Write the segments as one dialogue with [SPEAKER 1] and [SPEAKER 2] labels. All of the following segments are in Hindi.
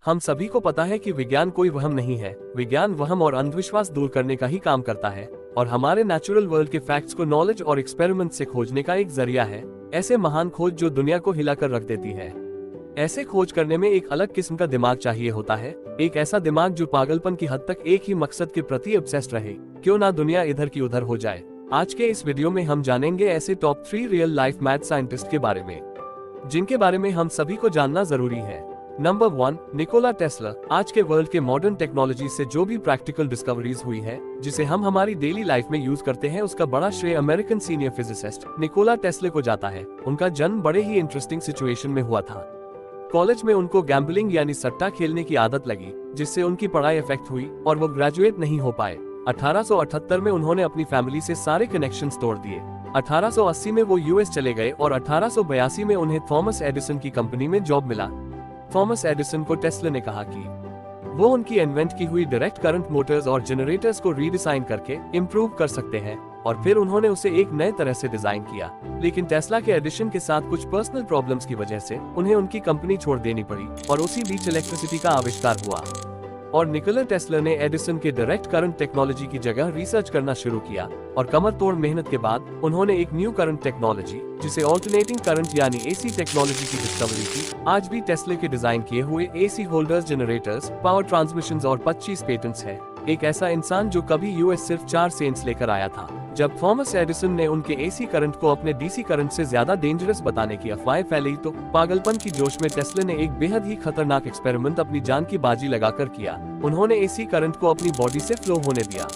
[SPEAKER 1] हम सभी को पता है कि विज्ञान कोई वहम नहीं है। विज्ञान वहम और अंधविश्वास दूर करने का ही काम करता है और हमारे नेचुरल वर्ल्ड के फैक्ट्स को नॉलेज और एक्सपेरिमेंट से खोजने का एक जरिया है। ऐसे महान खोज जो दुनिया को हिलाकर रख देती है। ऐसे खोज करने में एक अलग किस्म का दिमाग चाहिए होता है, एक ऐसा दिमाग जो पागलपन की हद तक एक ही मकसद के प्रति ऑब्सेस्ड रहे, क्यों ना दुनिया इधर की उधर हो जाए। आज के इस वीडियो में हम जानेंगे ऐसे top 3 real life math scientist के बारे में, जिनके बारे में हम सभी को जानना जरूरी है। Number 1, Nikola Tesla. आज के वर्ल्ड के मॉडर्न टेक्नोलॉजी से जो भी प्रैक्टिकल डिस्कवरीज हुई है, जिसे हम हमारी डेली लाइफ में यूज करते हैं, उसका बड़ा श्रेय American senior physicist Nikola Tesla को जाता है। उनका जन्म बड़े ही इंटरेस्टिंग सिचुएशन में हुआ था। कॉलेज में उनको गैम्बलिंग यानी सट्टा खेलने की आदत लगी, जिससे उनकी पढ़ाई इफेक्ट हुई और वो ग्रेजुएट नहीं हो पाए। 1878 में उन्होंने अपनी फैमिली से सारे कनेक्शंस तोड़ दिए। 1880 में वो यूएस चले गए और 1882 में उन्हें थॉमस एडिसन की कंपनी में जॉब मिला। थॉमस एडिसन को टेस्ला ने कहा कि वो उनकी इन्वेंट की हुई डायरेक्ट करंट मोटर्स और जनरेटर्स को रीडिजाइन करके इम्प्रूव कर सकते हैं, और फिर उन्होंने उसे एक नए तरह से डिजाइन किया। लेकिन टेस्ला के एडिशन के साथ कुछ पर्सनल प्रॉब्लम्स की वजह से उन्हें उनकी कंपनी छोड़ देनी पड़ी और उसी बीच इलेक्ट्रिसिटी का आविष्कार हुआ और निकोला टेस्ला ने एडिसन के डायरेक्ट करंट टेक्नोलॉजी की जगह रिसर्च करना शुरू किया और कमर तोड़ मेहनत के बाद उन्होंने एक न्यू करंट टेक्नोलॉजी, जिसे ऑल्टरनेटिंग करंट यानी एसी टेक्नोलॉजी की डिस्कवरी की। आज भी टेस्ला के डिजाइन किए हुए AC holders, generators, power transmissions और 25 पेटेंट्स है। एक ऐसा इंसान जो कभी यूएस सिर्फ 4 सेंट्स लेकर आया था। जब थॉमस एडिसन ने उनके एसी करंट को अपने डीसी करंट से ज्यादा डेंजरस बताने की अफवाहें फैलाई, तो पागलपन की जोश में टेस्ला ने एक बेहद ही खतरनाक एक्सपेरिमेंट अपनी जान की बाजी लगाकर किया। उन्होंने एसी करंट को अपनी बॉडी से फ्लो होने दिया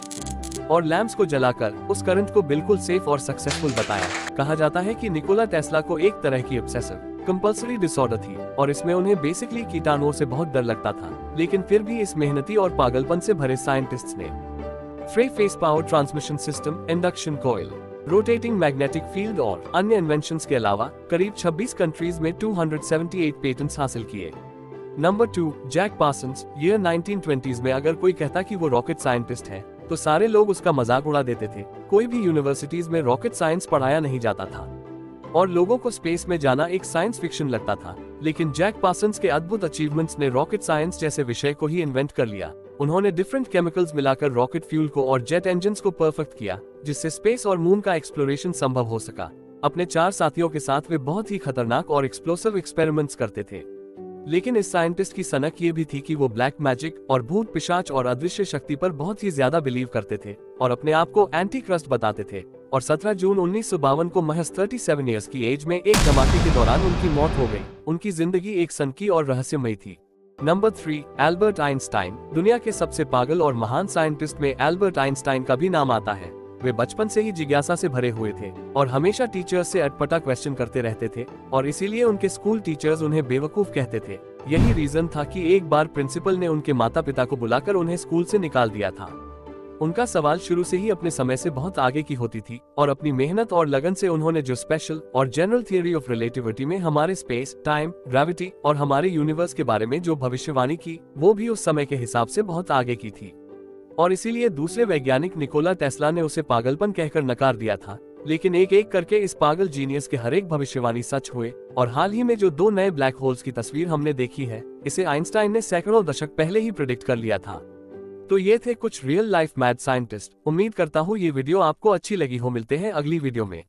[SPEAKER 1] और लैंप्स को जलाकर उस करंट को बिल्कुल सेफ और सक्सेसफुल बताया। कहा जाता है कि निकोला टेस्ला को एक तरह की ऑब्सेसिव कंपल्सरी डिसऑर्डर थी और इसमें उन्हें बेसिकली कीटाणुओं से बहुत डर लगता था। लेकिन फिर भी इस मेहनती और पागलपन से भरे साइंटिस्ट्स ने 3 phase power transmission system, induction coil, rotating magnetic field और अन्य इन्वेंशंस के अलावा करीब 26 कंट्रीज में 278 पेटेंट्स हासिल किए। Number 2, Jack Parsons. Year 1920s में अगर कोई कहता कि वो रॉकेट साइंटिस्ट है, तो सारे लोग उसका मजाक उड़ा देते थे। कोई भी यूनिवर्सिटीज में रॉकेट साइंस पढ़ाया नहीं जाता था और लोगों को स्पेस में जाना एक साइंस फिक्शन लगता था। लेकिन जैक पार्सन्स के अद्भुत अचीवमेंट्स ने रॉकेट साइंस जैसे विषय को ही इन्वेंट कर लिया। उन्होंने डिफरेंट केमिकल्स मिलाकर रॉकेट फ्यूल को और जेट इंजन्स को परफेक्ट किया, जिससे स्पेस और मून का एक्सप्लोरेशन संभव हो सका। अपने 4 साथियों के साथ वे बहुत ही खतरनाक और एक्सप्लोसिव एक्सपेरिमेंट्स करते थे। लेकिन इस साइंटिस्ट की सनक ये भी थी कि वो ब्लैक मैजिक और भूत पिशाच और अदृश्य शक्ति पर बहुत ही ज्यादा बिलीव करते थे और अपने आप को एंटी क्रस्ट बताते थे। और 17 जून 1952 को महज 37 इयर्स की एज में एक धमाके के दौरान उनकी मौत हो गई। उनकी जिंदगी एक सनकी और रहस्यमयी थी। Number 3, Albert Einstein. दुनिया के सबसे पागल और महान साइंटिस्ट में एल्बर्ट आइंस्टाइन का भी नाम आता है। वे बचपन से ही जिज्ञासा से भरे हुए थे और हमेशा टीचर्स से अटपटा क्वेश्चन करते रहते थे और इसीलिए उनके स्कूल टीचर्स उन्हें बेवकूफ कहते थे। यही रीजन था कि एक बार प्रिंसिपल ने उनके माता पिता को बुलाकर उन्हें स्कूल से निकाल दिया था। उनका सवाल शुरू से ही अपने समय से बहुत आगे की होती थी और अपनी मेहनत और लगन से उन्होंने जो स्पेशल और जनरल थियरी ऑफ रिलेटिविटी में हमारे स्पेस, टाइम, ग्रेविटी और हमारे यूनिवर्स के बारे में जो भविष्यवाणी की, वो भी उस समय के हिसाब से बहुत आगे की थी। और इसीलिए दूसरे वैज्ञानिक निकोला टेस्ला ने उसे पागलपन कहकर नकार दिया था। लेकिन एक एक करके इस पागल जीनियस के हर एक भविष्यवाणी सच हुए और हाल ही में जो 2 नए ब्लैक होल्स की तस्वीर हमने देखी है, इसे आइंस्टाइन ने सैकड़ों दशक पहले ही प्रेडिक्ट कर लिया था। तो ये थे कुछ रियल लाइफ मैथ साइंटिस्ट। उम्मीद करता हूँ ये वीडियो आपको अच्छी लगी हो। मिलते हैं अगली वीडियो में।